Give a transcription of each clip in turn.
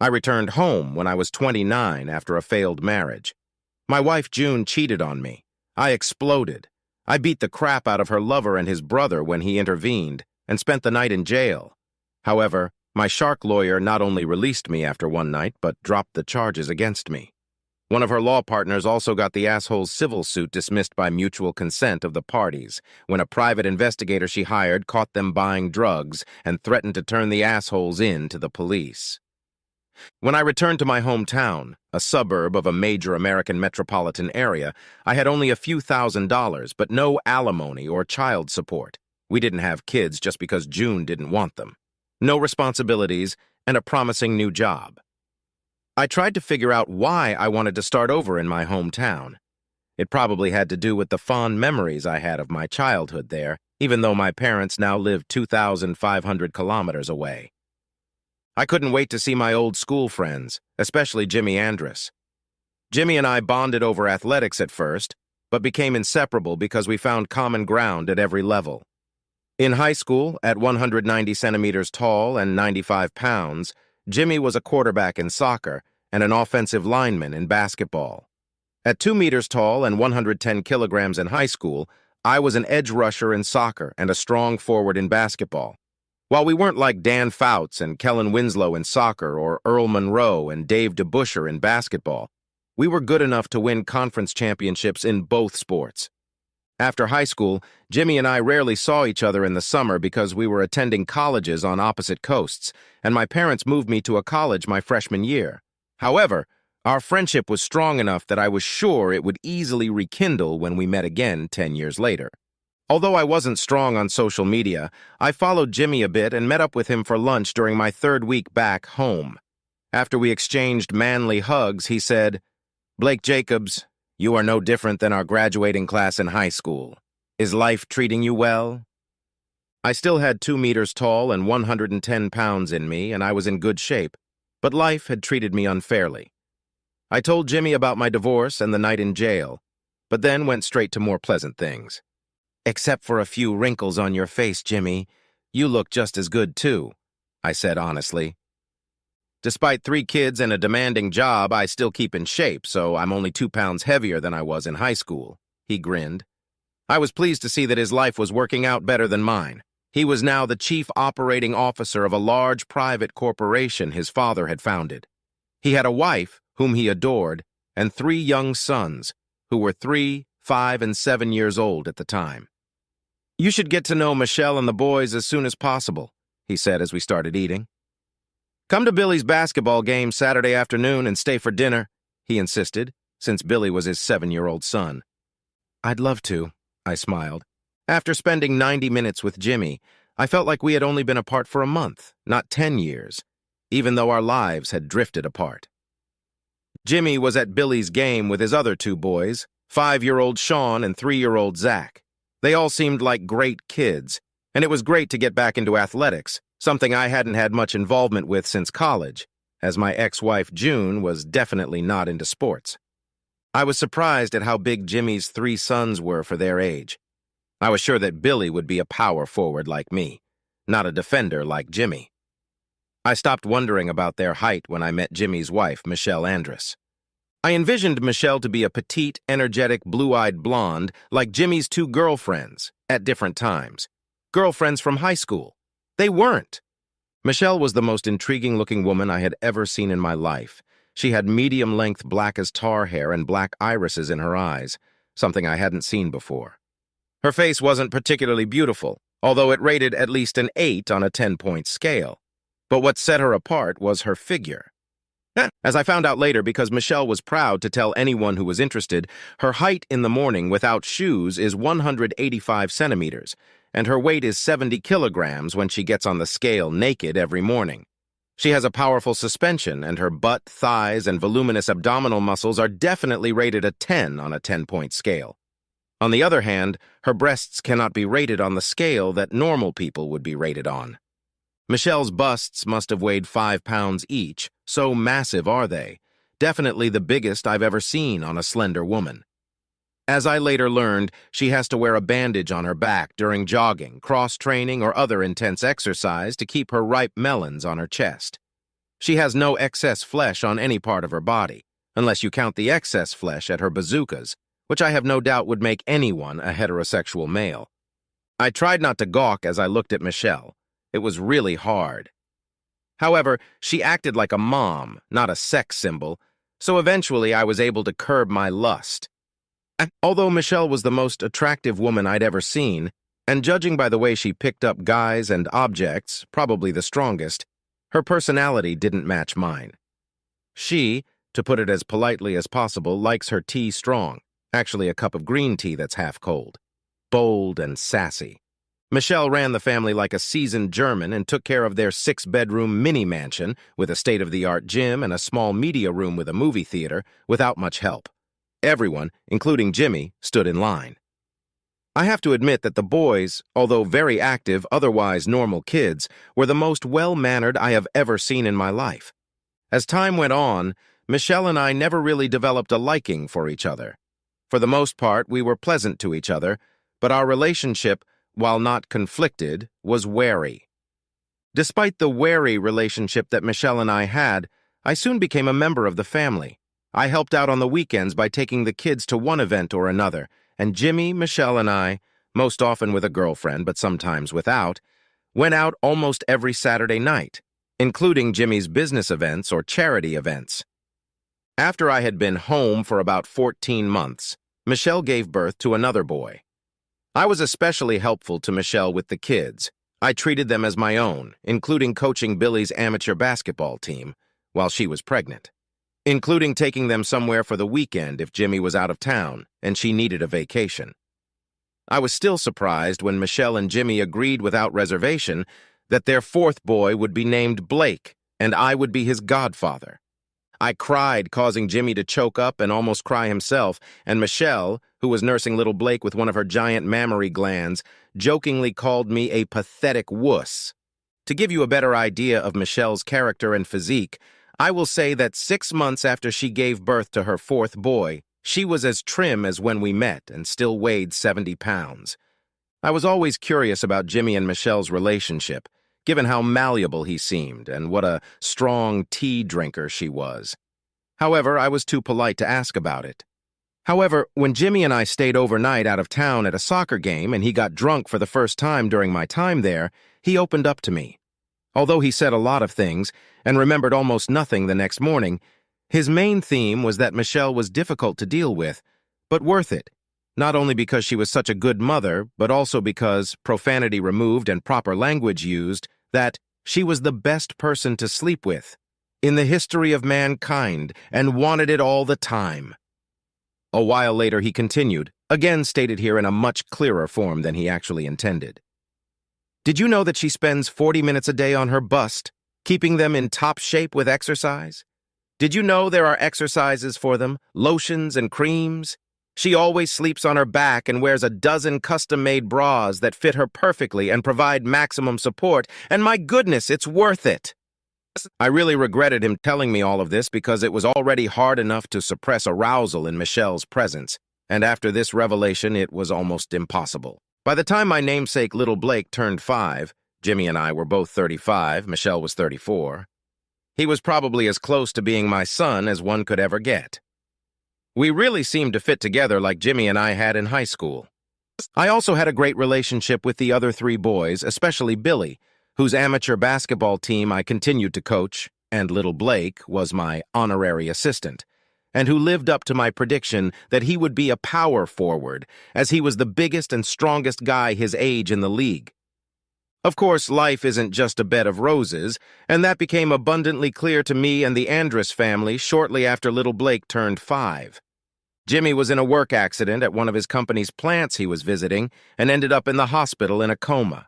I returned home when I was 29 after a failed marriage. My wife June cheated on me. I exploded. I beat the crap out of her lover and his brother when he intervened, and spent the night in jail. However, my shark lawyer not only released me after one night, but dropped the charges against me. One of her law partners also got the asshole's civil suit dismissed by mutual consent of the parties, when a private investigator she hired caught them buying drugs and threatened to turn the assholes in to the police. When I returned to my hometown, a suburb of a major American metropolitan area, I had only a few $1,000s, but no alimony or child support. We didn't have kids just because June didn't want them. No responsibilities, and a promising new job. I tried to figure out why I wanted to start over in my hometown. It probably had to do with the fond memories I had of my childhood there, even though my parents now lived 2,500 kilometers away. I couldn't wait to see my old school friends, especially Jimmy Andrus. Jimmy and I bonded over athletics at first, but became inseparable because we found common ground at every level. In high school, at 190 centimeters tall and 95 pounds, Jimmy was a quarterback in soccer and an offensive lineman in basketball. At 2 meters tall and 110 kilograms in high school, I was an edge rusher in soccer and a strong forward in basketball. While we weren't like Dan Fouts and Kellen Winslow in soccer or Earl Monroe and Dave DeBuscher in basketball, we were good enough to win conference championships in both sports. After high school, Jimmy and I rarely saw each other in the summer because we were attending colleges on opposite coasts, and my parents moved me to a college my freshman year. However, our friendship was strong enough that I was sure it would easily rekindle when we met again 10 years later. Although I wasn't strong on social media, I followed Jimmy a bit and met up with him for lunch during my 3rd week back home. After we exchanged manly hugs, he said, "Blake Jacobs, you are no different than our graduating class in high school. Is life treating you well?" I still had 2 meters tall and 110 pounds in me, and I was in good shape, but life had treated me unfairly. I told Jimmy about my divorce and the night in jail, but then went straight to more pleasant things. "Except for a few wrinkles on your face, Jimmy, you look just as good too," I said honestly. Despite 3 kids and a demanding job, I still keep in shape, so I'm only 2 pounds heavier than I was in high school. He grinned. I was pleased to see that his life was working out better than mine. He was now the chief operating officer of a large private corporation his father had founded. He had a wife, whom he adored, and 3 young sons, who were 3, 5, and 7 years old at the time. "You should get to know Michelle and the boys as soon as possible," he said as we started eating. "Come to Billy's basketball game Saturday afternoon and stay for dinner," he insisted, since Billy was his 7-year-old son. "I'd love to," I smiled. After spending 90 minutes with Jimmy, I felt like we had only been apart for a month, not 10 years, even though our lives had drifted apart. Jimmy was at Billy's game with his other 2 boys, 5-year-old Sean and 3-year-old Zach. They all seemed like great kids, and it was great to get back into athletics, something I hadn't had much involvement with since college, as my ex-wife June was definitely not into sports. I was surprised at how big Jimmy's 3 sons were for their age. I was sure that Billy would be a power forward like me, not a defender like Jimmy. I stopped wondering about their height when I met Jimmy's wife, Michelle Andrus. I envisioned Michelle to be a petite, energetic, blue-eyed blonde like Jimmy's 2 girlfriends, at different times. Girlfriends from high school. They weren't. Michelle was the most intriguing-looking woman I had ever seen in my life. She had medium-length black-as-tar hair and black irises in her eyes, something I hadn't seen before. Her face wasn't particularly beautiful, although it rated at least an 8 on a 10-point scale. But what set her apart was her figure. As I found out later, because Michelle was proud to tell anyone who was interested, her height in the morning without shoes is 185 centimeters, and her weight is 70 kilograms when she gets on the scale naked every morning. She has a powerful suspension, and her butt, thighs, and voluminous abdominal muscles are definitely rated a 10 on a 10-point scale. On the other hand, her breasts cannot be rated on the scale that normal people would be rated on. Michelle's busts must have weighed 5 pounds each, so massive are they. Definitely the biggest I've ever seen on a slender woman. As I later learned, she has to wear a bandage on her back during jogging, cross-training, or other intense exercise to keep her ripe melons on her chest. She has no excess flesh on any part of her body, unless you count the excess flesh at her bazookas, which I have no doubt would make anyone a heterosexual male. I tried not to gawk as I looked at Michelle. It was really hard. However, she acted like a mom, not a sex symbol, so eventually I was able to curb my lust. Although Michelle was the most attractive woman I'd ever seen, and judging by the way she picked up guys and objects, probably the strongest, her personality didn't match mine. She, to put it as politely as possible, likes her tea strong, actually a cup of green tea that's half cold. Bold and sassy. Michelle ran the family like a seasoned German and took care of their 6-bedroom mini-mansion with a state-of-the-art gym and a small media room with a movie theater without much help. Everyone, including Jimmy, stood in line. I have to admit that the boys, although very active, otherwise normal kids, were the most well-mannered I have ever seen in my life. As time went on, Michelle and I never really developed a liking for each other. For the most part, we were pleasant to each other, but our relationship, while not conflicted, was wary. Despite the wary relationship that Michelle and I had, I soon became a member of the family. I helped out on the weekends by taking the kids to one event or another, and Jimmy, Michelle, and I, most often with a girlfriend but sometimes without, went out almost every Saturday night, including Jimmy's business events or charity events. After I had been home for about 14 months, Michelle gave birth to another boy. I was especially helpful to Michelle with the kids. I treated them as my own, including coaching Billy's amateur basketball team while she was pregnant, including taking them somewhere for the weekend if Jimmy was out of town and she needed a vacation. I was still surprised when Michelle and Jimmy agreed without reservation that their fourth boy would be named Blake and I would be his godfather. I cried, causing Jimmy to choke up and almost cry himself, and Michelle, who was nursing little Blake with one of her giant mammary glands, jokingly called me a pathetic wuss. To give you a better idea of Michelle's character and physique, I will say that 6 months after she gave birth to her fourth boy, she was as trim as when we met and still weighed 70 pounds. I was always curious about Jimmy and Michelle's relationship, given how malleable he seemed and what a strong tea drinker she was. However, I was too polite to ask about it. However, when Jimmy and I stayed overnight out of town at a soccer game and he got drunk for the first time during my time there, he opened up to me. Although he said a lot of things and remembered almost nothing the next morning, his main theme was that Michelle was difficult to deal with, but worth it. Not only because she was such a good mother, but also because, profanity removed and proper language used, that she was the best person to sleep with in the history of mankind and wanted it all the time. A while later he continued, again stated here in a much clearer form than he actually intended. Did you know that she spends 40 minutes a day on her bust, keeping them in top shape with exercise? Did you know there are exercises for them, lotions and creams? She always sleeps on her back and wears a dozen custom-made bras that fit her perfectly and provide maximum support, and my goodness, it's worth it. I really regretted him telling me all of this because it was already hard enough to suppress arousal in Michelle's presence, and after this revelation, it was almost impossible. By the time my namesake little Blake turned 5, Jimmy and I were both 35, Michelle was 34, he was probably as close to being my son as one could ever get. We really seemed to fit together like Jimmy and I had in high school. I also had a great relationship with the other 3 boys, especially Billy, whose amateur basketball team I continued to coach, and little Blake was my honorary assistant, and who lived up to my prediction that he would be a power forward, as he was the biggest and strongest guy his age in the league. Of course, life isn't just a bed of roses, and that became abundantly clear to me and the Andrus family shortly after little Blake turned 5. Jimmy was in a work accident at one of his company's plants he was visiting and ended up in the hospital in a coma.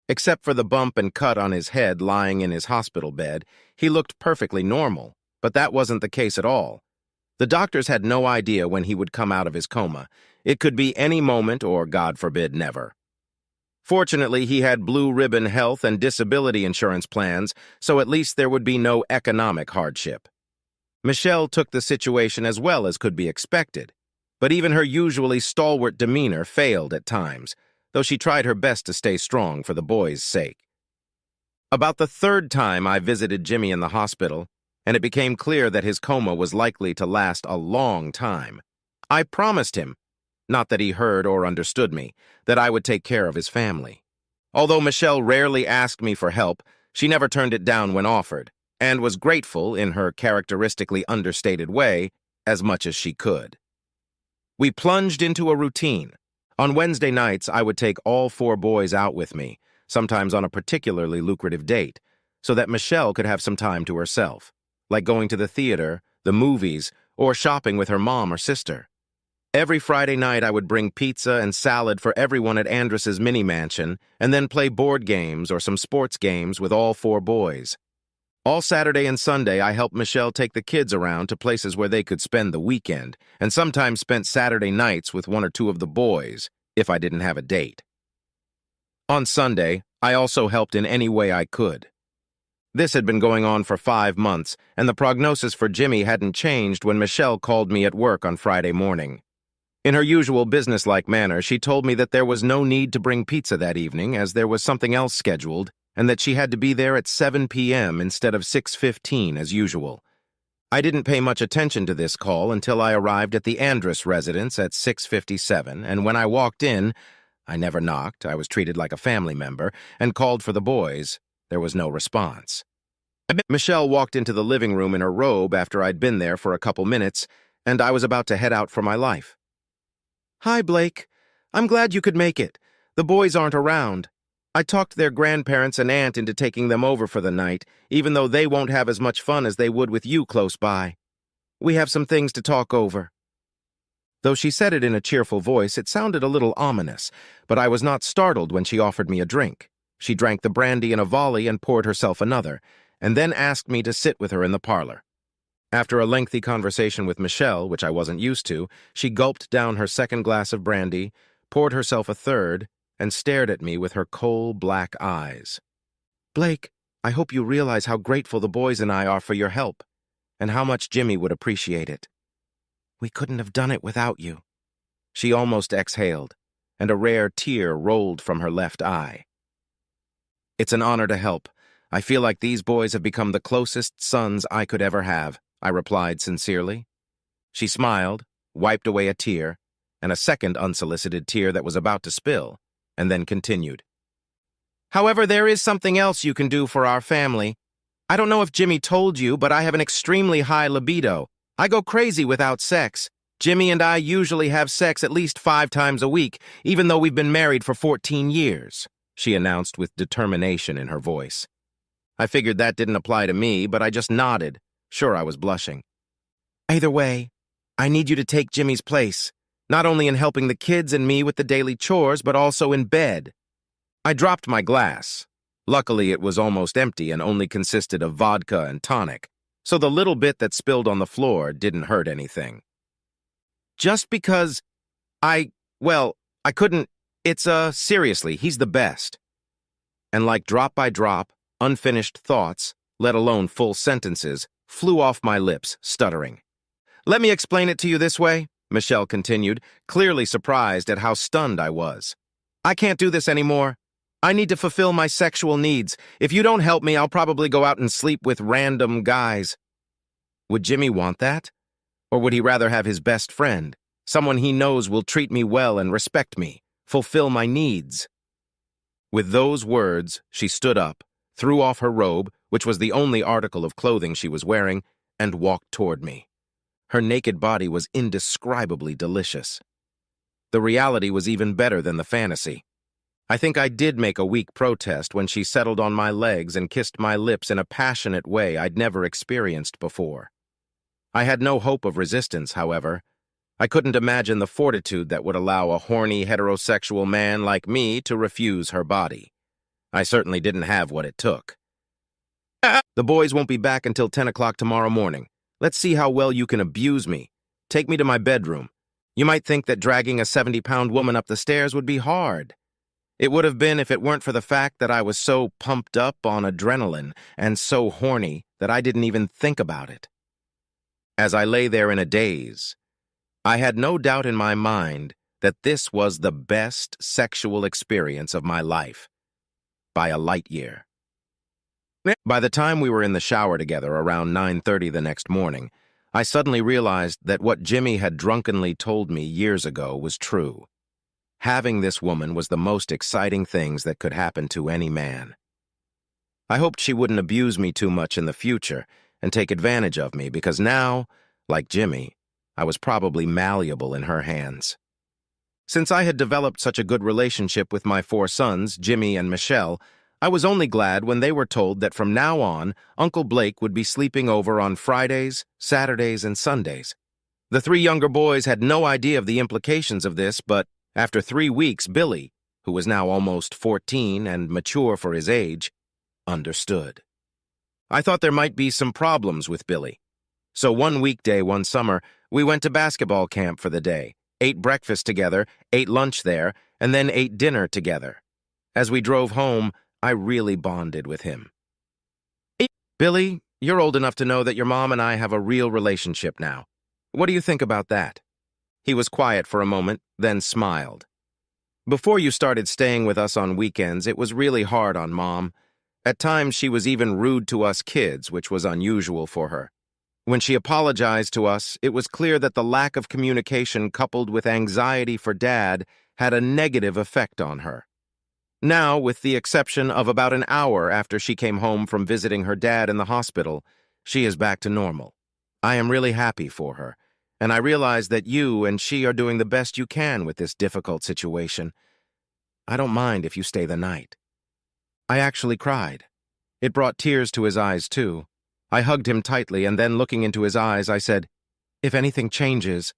Except for the bump and cut on his head lying in his hospital bed, he looked perfectly normal, but that wasn't the case at all. The doctors had no idea when he would come out of his coma. It could be any moment or, God forbid, never. Fortunately, he had blue ribbon health and disability insurance plans, so at least there would be no economic hardship. Michelle took the situation as well as could be expected, but even her usually stalwart demeanor failed at times, though she tried her best to stay strong for the boys' sake. About the third time I visited Jimmy in the hospital, and it became clear that his coma was likely to last a long time. I promised him, not that he heard or understood me, that I would take care of his family. Although Michelle rarely asked me for help, she never turned it down when offered, and was grateful, in her characteristically understated way, as much as she could. We plunged into a routine. On Wednesday nights, I would take all 4 boys out with me, sometimes on a particularly lucrative date, so that Michelle could have some time to herself, like going to the theater, the movies, or shopping with her mom or sister. Every Friday night, I would bring pizza and salad for everyone at Andrus's mini-mansion, and then play board games or some sports games with all 4 boys. All Saturday and Sunday, I helped Michelle take the kids around to places where they could spend the weekend, and sometimes spent Saturday nights with 1 or 2 of the boys, if I didn't have a date. On Sunday, I also helped in any way I could. This had been going on for 5 months, and the prognosis for Jimmy hadn't changed when Michelle called me at work on Friday morning. In her usual businesslike manner, she told me that there was no need to bring pizza that evening, as there was something else scheduled, and that she had to be there at 7 p.m. instead of 6:15 as usual. I didn't pay much attention to this call until I arrived at the Andrus residence at 6:57, and when I walked in, I never knocked, I was treated like a family member, and called for the boys. There was no response. Michelle walked into the living room in her robe after I'd been there for a couple minutes, and I was about to head out for my life. "Hi, Blake. I'm glad you could make it. The boys aren't around. I talked their grandparents and aunt into taking them over for the night, even though they won't have as much fun as they would with you close by. We have some things to talk over." Though she said it in a cheerful voice, it sounded a little ominous, but I was not startled when she offered me a drink. She drank the brandy in a volley and poured herself another, and then asked me to sit with her in the parlor. After a lengthy conversation with Michelle, which I wasn't used to, she gulped down her second glass of brandy, poured herself a third, and stared at me with her coal black eyes. "Blake, I hope you realize how grateful the boys and I are for your help, and how much Jimmy would appreciate it. We couldn't have done it without you." She almost exhaled, and a rare tear rolled from her left eye. "It's an honor to help. I feel like these boys have become the closest sons I could ever have," I replied sincerely. She smiled, wiped away a tear, and a second unsolicited tear that was about to spill, and then continued. "However, there is something else you can do for our family. I don't know if Jimmy told you, but I have an extremely high libido. I go crazy without sex. Jimmy and I usually have sex at least 5 times a week, even though we've been married for 14 years, she announced with determination in her voice. I figured that didn't apply to me, but I just nodded. Sure, I was blushing. "Either way, I need you to take Jimmy's place, not only in helping the kids and me with the daily chores, but also in bed." I dropped my glass. Luckily, it was almost empty and only consisted of vodka and tonic, so the little bit that spilled on the floor didn't hurt anything. "Just because I couldn't, seriously, he's the best." And like drop by drop, unfinished thoughts, let alone full sentences, flew off my lips, stuttering. "Let me explain it to you this way," Michelle continued, clearly surprised at how stunned I was. "I can't do this anymore. I need to fulfill my sexual needs. If you don't help me, I'll probably go out and sleep with random guys." Would Jimmy want that? Or would he rather have his best friend, someone he knows will treat me well and respect me, fulfill my needs? With those words, she stood up, threw off her robe, which was the only article of clothing she was wearing, and walked toward me. Her naked body was indescribably delicious. The reality was even better than the fantasy. I think I did make a weak protest when she settled on my legs and kissed my lips in a passionate way I'd never experienced before. I had no hope of resistance, however. I couldn't imagine the fortitude that would allow a horny heterosexual man like me to refuse her body. I certainly didn't have what it took. "The boys won't be back until 10 o'clock tomorrow morning. Let's see how well you can abuse me. Take me to my bedroom. You might think that dragging a 70-pound woman up the stairs would be hard. It would have been if it weren't for the fact that I was so pumped up on adrenaline and so horny that I didn't even think about it." As I lay there in a daze, I had no doubt in my mind that this was the best sexual experience of my life, by a light year. By the time we were in the shower together around 9:30 the next morning, I suddenly realized that what Jimmy had drunkenly told me years ago was true. Having this woman was the most exciting things that could happen to any man. I hoped she wouldn't abuse me too much in the future and take advantage of me because now, like Jimmy, I was probably malleable in her hands. Since I had developed such a good relationship with my 4 sons, Jimmy and Michelle, I was only glad when they were told that from now on, Uncle Blake would be sleeping over on Fridays, Saturdays, and Sundays. The 3 younger boys had no idea of the implications of this, but after 3 weeks, Billy, who was now almost 14 and mature for his age, understood. I thought there might be some problems with Billy. So one weekday, one summer, we went to basketball camp for the day, ate breakfast together, ate lunch there, and then ate dinner together. As we drove home, I really bonded with him. Billy, you're old enough to know that your mom and I have a real relationship now. What do you think about that? He was quiet for a moment, then smiled. Before you started staying with us on weekends, it was really hard on Mom. At times, she was even rude to us kids, which was unusual for her. When she apologized to us, it was clear that the lack of communication coupled with anxiety for Dad had a negative effect on her. Now, with the exception of about an hour after she came home from visiting her dad in the hospital, she is back to normal. I am really happy for her, and I realize that you and she are doing the best you can with this difficult situation. I don't mind if you stay the night. I actually cried. It brought tears to his eyes, too. I hugged him tightly, and then looking into his eyes, I said, "If anything changes,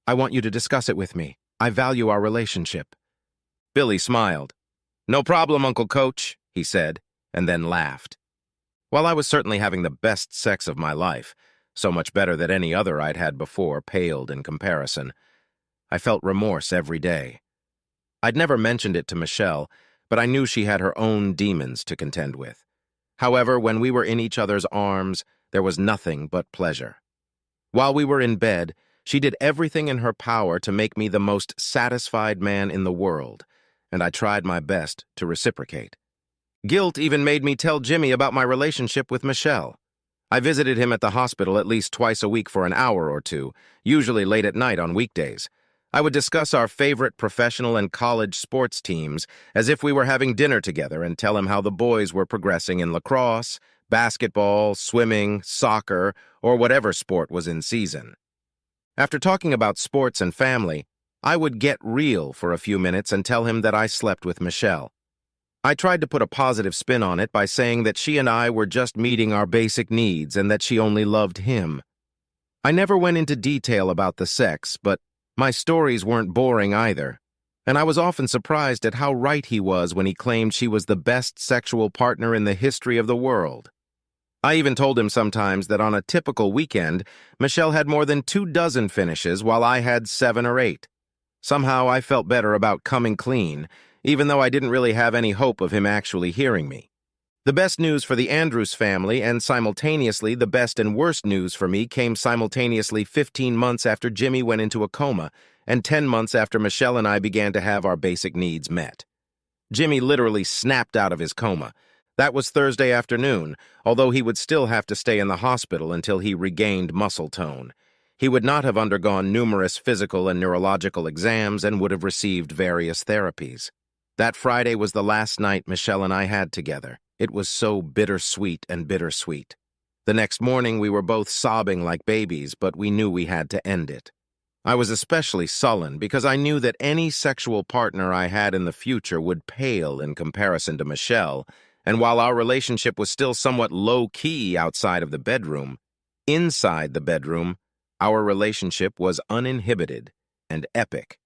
I want you to discuss it with me. I value our relationship." Billy smiled. "No problem, Uncle Coach," he said, and then laughed. While I was certainly having the best sex of my life, so much better than any other I'd had before paled in comparison, I felt remorse every day. I'd never mentioned it to Michelle, but I knew she had her own demons to contend with. However, when we were in each other's arms, there was nothing but pleasure. While we were in bed, she did everything in her power to make me the most satisfied man in the world, and I tried my best to reciprocate. Guilt even made me tell Jimmy about my relationship with Michelle. I visited him at the hospital at least twice a week for an hour or two, usually late at night on weekdays. I would discuss our favorite professional and college sports teams as if we were having dinner together and tell him how the boys were progressing in lacrosse, basketball, swimming, soccer, or whatever sport was in season. After talking about sports and family, I would get real for a few minutes and tell him that I slept with Michelle. I tried to put a positive spin on it by saying that she and I were just meeting our basic needs and that she only loved him. I never went into detail about the sex, but my stories weren't boring either, and I was often surprised at how right he was when he claimed she was the best sexual partner in the history of the world. I even told him sometimes that on a typical weekend, Michelle had more than 24 finishes while I had 7 or 8. Somehow I felt better about coming clean, even though I didn't really have any hope of him actually hearing me. The best news for the Andrews family and simultaneously the best and worst news for me came simultaneously 15 months after Jimmy went into a coma and 10 months after Michelle and I began to have our basic needs met. Jimmy literally snapped out of his coma. That was Thursday afternoon, although he would still have to stay in the hospital until he regained muscle tone. He would not have undergone numerous physical and neurological exams and would have received various therapies. That Friday was the last night Michelle and I had together. It was so bittersweet and bittersweet. The next morning we were both sobbing like babies, but we knew we had to end it. I was especially sullen because I knew that any sexual partner I had in the future would pale in comparison to Michelle, and while our relationship was still somewhat low-key outside of the bedroom, inside the bedroom, our relationship was uninhibited and epic.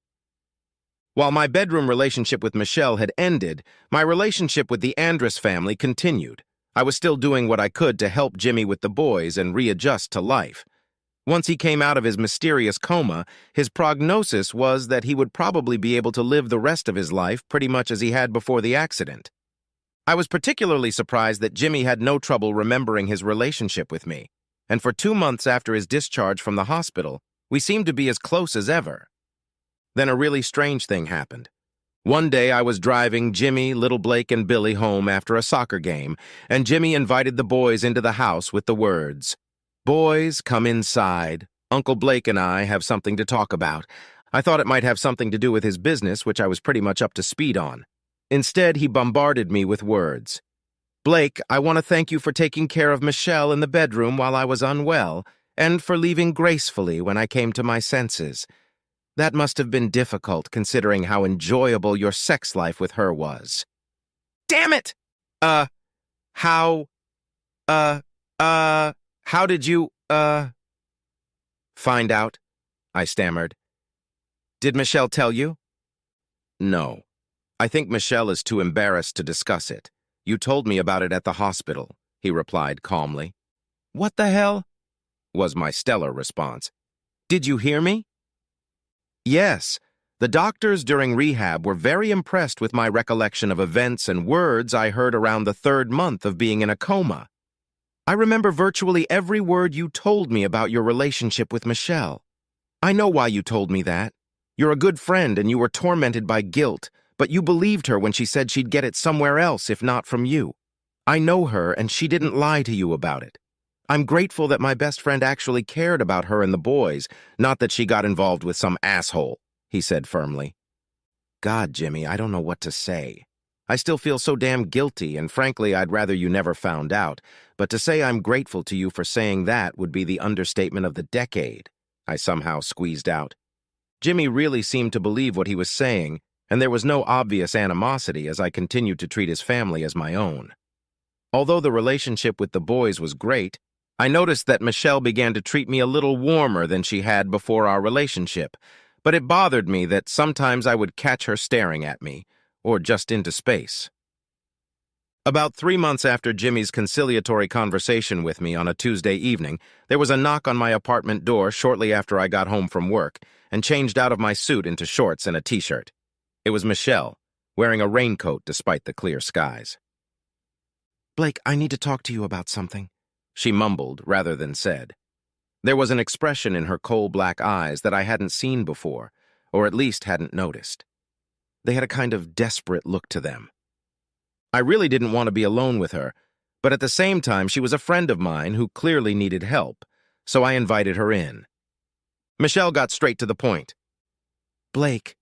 While my bedroom relationship with Michelle had ended, my relationship with the Andrus family continued. I was still doing what I could to help Jimmy with the boys and readjust to life. Once he came out of his mysterious coma, his prognosis was that he would probably be able to live the rest of his life pretty much as he had before the accident. I was particularly surprised that Jimmy had no trouble remembering his relationship with me, and for 2 months after his discharge from the hospital, we seemed to be as close as ever. Then a really strange thing happened. One day I was driving Jimmy, Little Blake, and Billy home after a soccer game, and Jimmy invited the boys into the house with the words, "Boys, come inside. Uncle Blake and I have something to talk about." I thought it might have something to do with his business, which I was pretty much up to speed on. Instead, he bombarded me with words. "Blake, I want to thank you for taking care of Michelle in the bedroom while I was unwell, and for leaving gracefully when I came to my senses. That must have been difficult, considering how enjoyable your sex life with her was." Damn it! How, uh, how did you, find out? I stammered. "Did Michelle tell you?" "No. I think Michelle is too embarrassed to discuss it. You told me about it at the hospital," he replied calmly. "What the hell?" was my stellar response. "Did you hear me?" "Yes. The doctors during rehab were very impressed with my recollection of events and words I heard around the 3rd month of being in a coma. I remember virtually every word you told me about your relationship with Michelle. I know why you told me that. You're a good friend and you were tormented by guilt, but you believed her when she said she'd get it somewhere else if not from you. I know her and she didn't lie to you about it. I'm grateful that my best friend actually cared about her and the boys, not that she got involved with some asshole," he said firmly. "God, Jimmy, I don't know what to say. I still feel so damn guilty, and frankly, I'd rather you never found out, but to say I'm grateful to you for saying that would be the understatement of the decade," I somehow squeezed out. Jimmy really seemed to believe what he was saying, and there was no obvious animosity as I continued to treat his family as my own. Although the relationship with the boys was great, I noticed that Michelle began to treat me a little warmer than she had before our relationship, but it bothered me that sometimes I would catch her staring at me, or just into space. About 3 months after Jimmy's conciliatory conversation with me on a Tuesday evening, there was a knock on my apartment door shortly after I got home from work and changed out of my suit into shorts and a t-shirt. It was Michelle, wearing a raincoat despite the clear skies. "Blake, I need to talk to you about something," she mumbled rather than said. There was an expression in her coal-black eyes that I hadn't seen before, or at least hadn't noticed. They had a kind of desperate look to them. I really didn't want to be alone with her, but at the same time she was a friend of mine who clearly needed help, so I invited her in. Michelle got straight to the point. "Blake,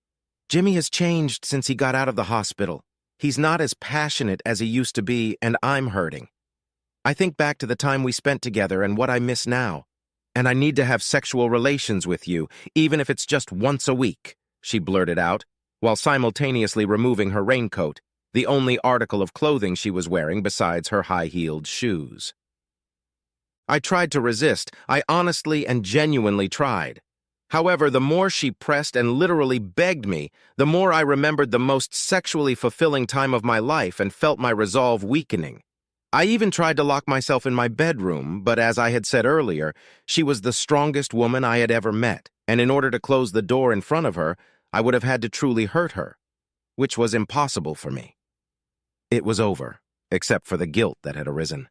Jimmy has changed since he got out of the hospital. He's not as passionate as he used to be, and I'm hurting. I think back to the time we spent together and what I miss now, and I need to have sexual relations with you, even if it's just once a week," she blurted out, while simultaneously removing her raincoat, the only article of clothing she was wearing besides her high-heeled shoes. I tried to resist. I honestly and genuinely tried. However, the more she pressed and literally begged me, the more I remembered the most sexually fulfilling time of my life and felt my resolve weakening. I even tried to lock myself in my bedroom, but as I had said earlier, she was the strongest woman I had ever met, and in order to close the door in front of her, I would have had to truly hurt her, which was impossible for me. It was over, except for the guilt that had arisen.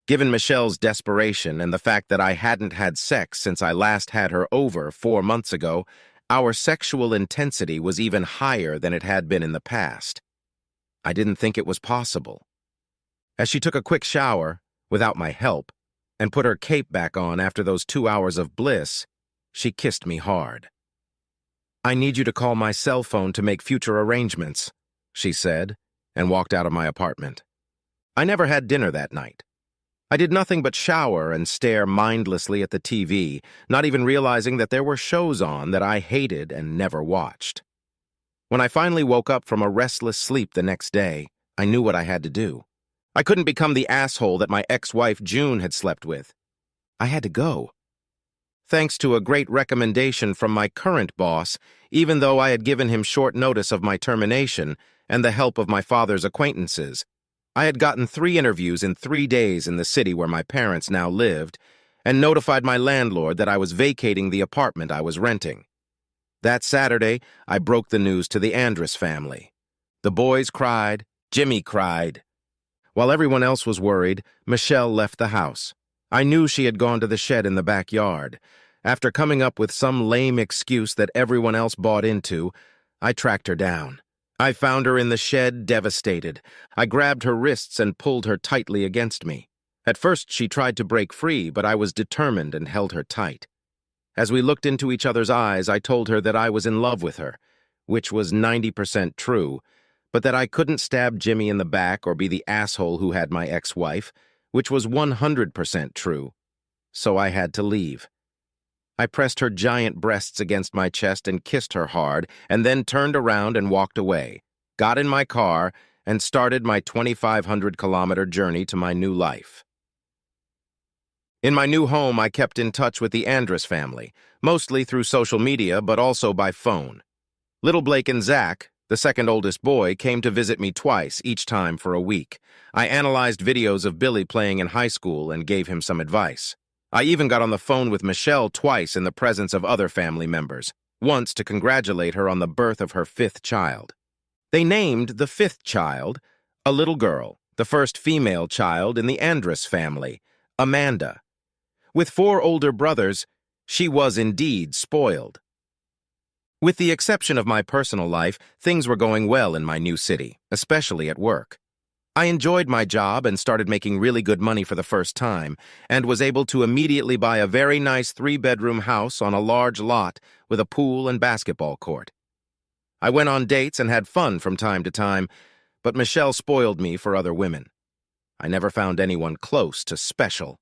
Given Michelle's desperation and the fact that I hadn't had sex since I last had her over 4 months ago, our sexual intensity was even higher than it had been in the past. I didn't think it was possible. As she took a quick shower, without my help, and put her cape back on after those 2 hours of bliss, she kissed me hard. "I need you to call my cell phone to make future arrangements," she said, and walked out of my apartment. I never had dinner that night. I did nothing but shower and stare mindlessly at the TV, not even realizing that there were shows on that I hated and never watched. When I finally woke up from a restless sleep the next day, I knew what I had to do. I couldn't become the asshole that my ex-wife June had slept with. I had to go. Thanks to a great recommendation from my current boss, even though I had given him short notice of my termination and the help of my father's acquaintances, I had gotten 3 interviews in 3 days in the city where my parents now lived, and notified my landlord that I was vacating the apartment I was renting. That Saturday, I broke the news to the Andrus family. The boys cried, Jimmy cried. While everyone else was worried, Michelle left the house. I knew she had gone to the shed in the backyard. After coming up with some lame excuse that everyone else bought into, I tracked her down. I found her in the shed, devastated. I grabbed her wrists and pulled her tightly against me. At first, she tried to break free, but I was determined and held her tight. As we looked into each other's eyes, I told her that I was in love with her, which was 90% true, but that I couldn't stab Jimmy in the back or be the asshole who had my ex-wife, which was 100% true. So I had to leave. I pressed her giant breasts against my chest and kissed her hard, and then turned around and walked away, got in my car, and started my 2,500-kilometer journey to my new life. In my new home, I kept in touch with the Andrus family, mostly through social media, but also by phone. Little Blake and Zach, the second oldest boy, came to visit me twice, each time for a week. I analyzed videos of Billy playing in high school and gave him some advice. I even got on the phone with Michelle twice in the presence of other family members, once to congratulate her on the birth of her 5th child. They named the 5th child a little girl, the first female child in the Andrus family, Amanda. With 4 older brothers, she was indeed spoiled. With the exception of my personal life, things were going well in my new city, especially at work. I enjoyed my job and started making really good money for the first time, and was able to immediately buy a very nice 3-bedroom house on a large lot with a pool and basketball court. I went on dates and had fun from time to time, but Michelle spoiled me for other women. I never found anyone close to special.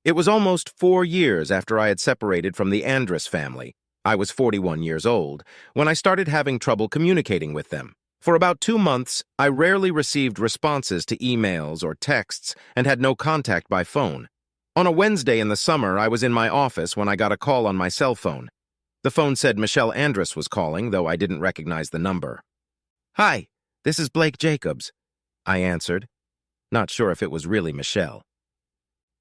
It was almost 4 years after I had separated from the Andrus family. I was 41 years old when I started having trouble communicating with them. For about 2 months, I rarely received responses to emails or texts and had no contact by phone. On a Wednesday in the summer, I was in my office when I got a call on my cell phone. The phone said Michelle Andrus was calling, though I didn't recognize the number. "Hi, this is Blake Jacobs," I answered, not sure if it was really Michelle.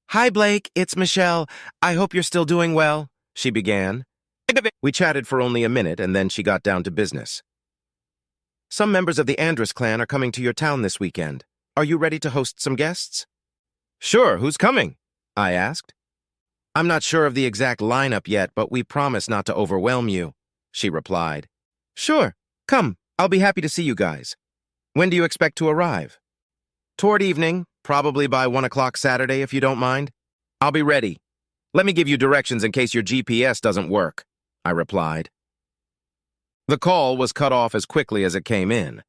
"Hi, Blake, it's Michelle. I hope you're still doing well," she began. We chatted for only a minute, and then she got down to business. "Some members of the Andrus clan are coming to your town this weekend. Are you ready to host some guests?" "Sure, who's coming?" I asked. "I'm not sure of the exact lineup yet, but we promise not to overwhelm you," she replied. "Sure, come. I'll be happy to see you guys. When do you expect to arrive?" "Toward evening, probably by 1 o'clock Saturday, if you don't mind." "I'll be ready. Let me give you directions in case your GPS doesn't work," I replied. The call was cut off as quickly as it came in.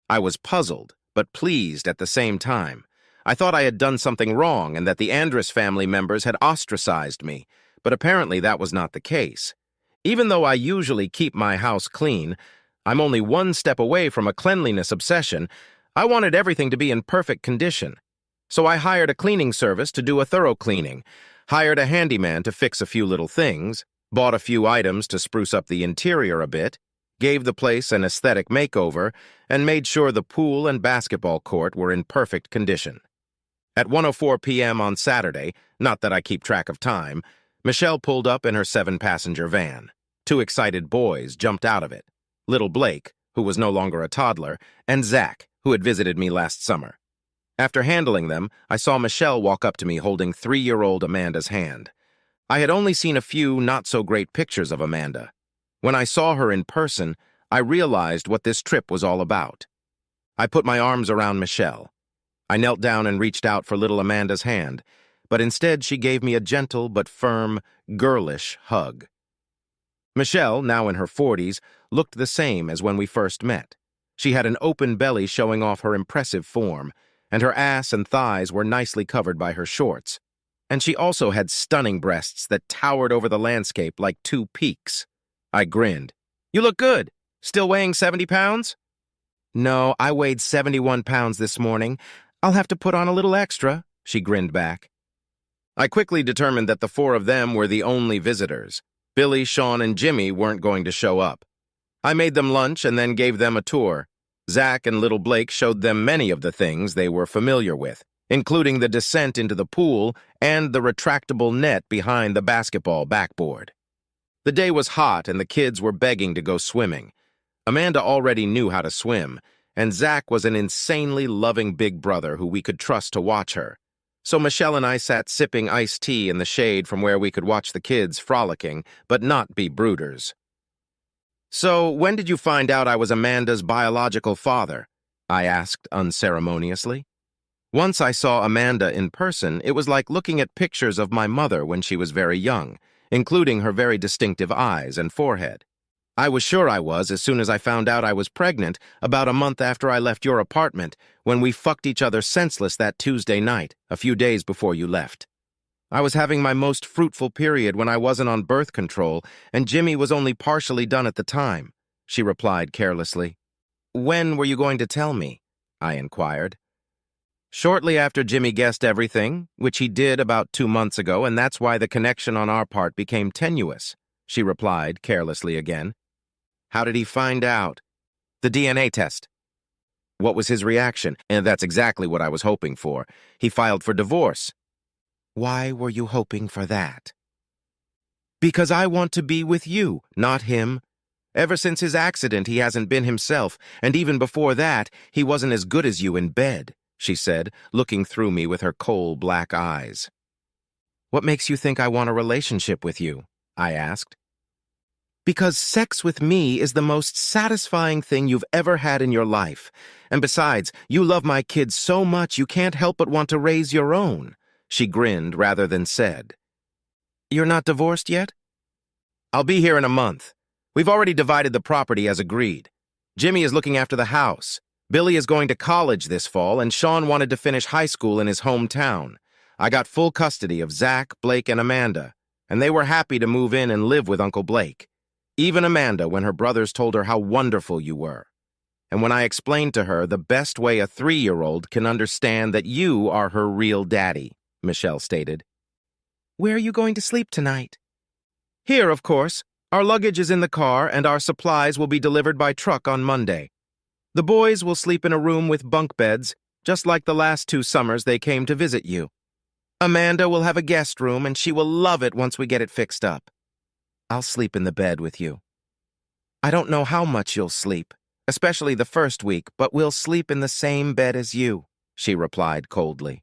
I was puzzled, but pleased at the same time. I thought I had done something wrong and that the Andrus family members had ostracized me, but apparently that was not the case. Even though I usually keep my house clean, I'm only 1 step away from a cleanliness obsession. I wanted everything to be in perfect condition. So I hired a cleaning service to do a thorough cleaning, hired a handyman to fix a few little things, bought a few items to spruce up the interior a bit, gave the place an aesthetic makeover, and made sure the pool and basketball court were in perfect condition. At 1:04 p.m. on Saturday, not that I keep track of time, Michelle pulled up in her 7-passenger van. 2 excited boys jumped out of it. Little Blake, who was no longer a toddler, and Zach, who had visited me last summer. After handling them, I saw Michelle walk up to me holding 3-year-old Amanda's hand. I had only seen a few not-so-great pictures of Amanda. When I saw her in person, I realized what this trip was all about. I put my arms around Michelle. I knelt down and reached out for little Amanda's hand, but instead she gave me a gentle but firm, girlish hug. Michelle, now in her 40s, looked the same as when we first met. She had an open belly showing off her impressive form, and her ass and thighs were nicely covered by her shorts. And she also had stunning breasts that towered over the landscape like 2 peaks. I grinned. "You look good. Still weighing 70 pounds?" "No, I weighed 71 pounds this morning. I'll have to put on a little extra," she grinned back. I quickly determined that the 4 of them were the only visitors. Billy, Sean, and Jimmy weren't going to show up. I made them lunch and then gave them a tour. Zach and little Blake showed them many of the things they were familiar with, including the descent into the pool and the retractable net behind the basketball backboard. The day was hot and the kids were begging to go swimming. Amanda already knew how to swim, and Zach was an insanely loving big brother who we could trust to watch her. So Michelle and I sat sipping iced tea in the shade from where we could watch the kids frolicking, but not be brooders. So, when did you find out I was Amanda's biological father? I asked unceremoniously. Once I saw Amanda in person, it was like looking at pictures of my mother when she was very young, including her very distinctive eyes and forehead. I was sure I was as soon as I found out I was pregnant about a month after I left your apartment, when we fucked each other senseless that Tuesday night, a few days before you left. I was having my most fruitful period when I wasn't on birth control, and Jimmy was only partially done at the time, she replied carelessly. When were you going to tell me? I inquired. Shortly after Jimmy guessed everything, which he did about 2 months ago, and that's why the connection on our part became tenuous, she replied carelessly again. How did he find out? The DNA test. What was his reaction? And that's exactly what I was hoping for. He filed for divorce. Why were you hoping for that? Because I want to be with you, not him. Ever since his accident, he hasn't been himself, and even before that, he wasn't as good as you in bed, she said, looking through me with her coal black eyes. What makes you think I want a relationship with you? I asked. Because sex with me is the most satisfying thing you've ever had in your life. And besides, you love my kids so much you can't help but want to raise your own, she grinned rather than said. You're not divorced yet? I'll be here in a month. We've already divided the property as agreed. Jimmy is looking after the house. Billy is going to college this fall, and Sean wanted to finish high school in his hometown. I got full custody of Zach, Blake, and Amanda, and they were happy to move in and live with Uncle Blake. Even Amanda, when her brothers told her how wonderful you were. And when I explained to her the best way a 3-year-old can understand that you are her real daddy, Michelle stated. Where are you going to sleep tonight? Here, of course. Our luggage is in the car, and our supplies will be delivered by truck on Monday. The boys will sleep in a room with bunk beds, just like the last 2 summers they came to visit you. Amanda will have a guest room, and she will love it once we get it fixed up. I'll sleep in the bed with you. I don't know how much you'll sleep, especially the first week, but we'll sleep in the same bed as you, she replied coldly.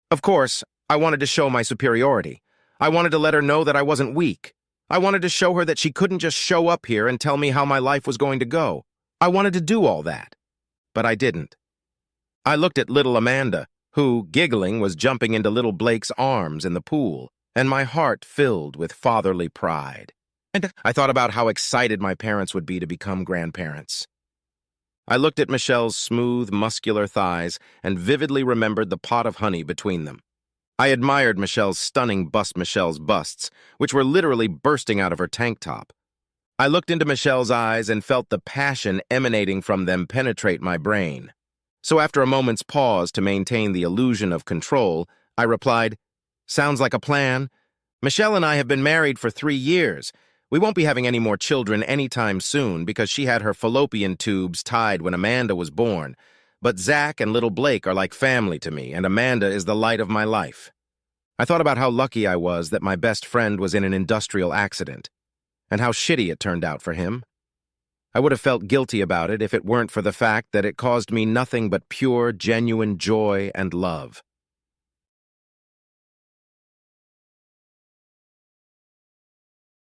Of course, I wanted to show my superiority. I wanted to let her know that I wasn't weak. I wanted to show her that she couldn't just show up here and tell me how my life was going to go. I wanted to do all that, but I didn't. I looked at little Amanda, who, giggling, was jumping into little Blake's arms in the pool, and my heart filled with fatherly pride. And I thought about how excited my parents would be to become grandparents. I looked at Michelle's smooth, muscular thighs and vividly remembered the pot of honey between them. I admired Michelle's stunning Michelle's busts, which were literally bursting out of her tank top. I looked into Michelle's eyes and felt the passion emanating from them penetrate my brain. So after a moment's pause to maintain the illusion of control, I replied, Sounds like a plan. Michelle and I have been married for 3 years. We won't be having any more children anytime soon because she had her fallopian tubes tied when Amanda was born. But Zach and little Blake are like family to me, and Amanda is the light of my life. I thought about how lucky I was that my best friend was in an industrial accident, and how shitty it turned out for him. I would have felt guilty about it if it weren't for the fact that it caused me nothing but pure, genuine joy and love.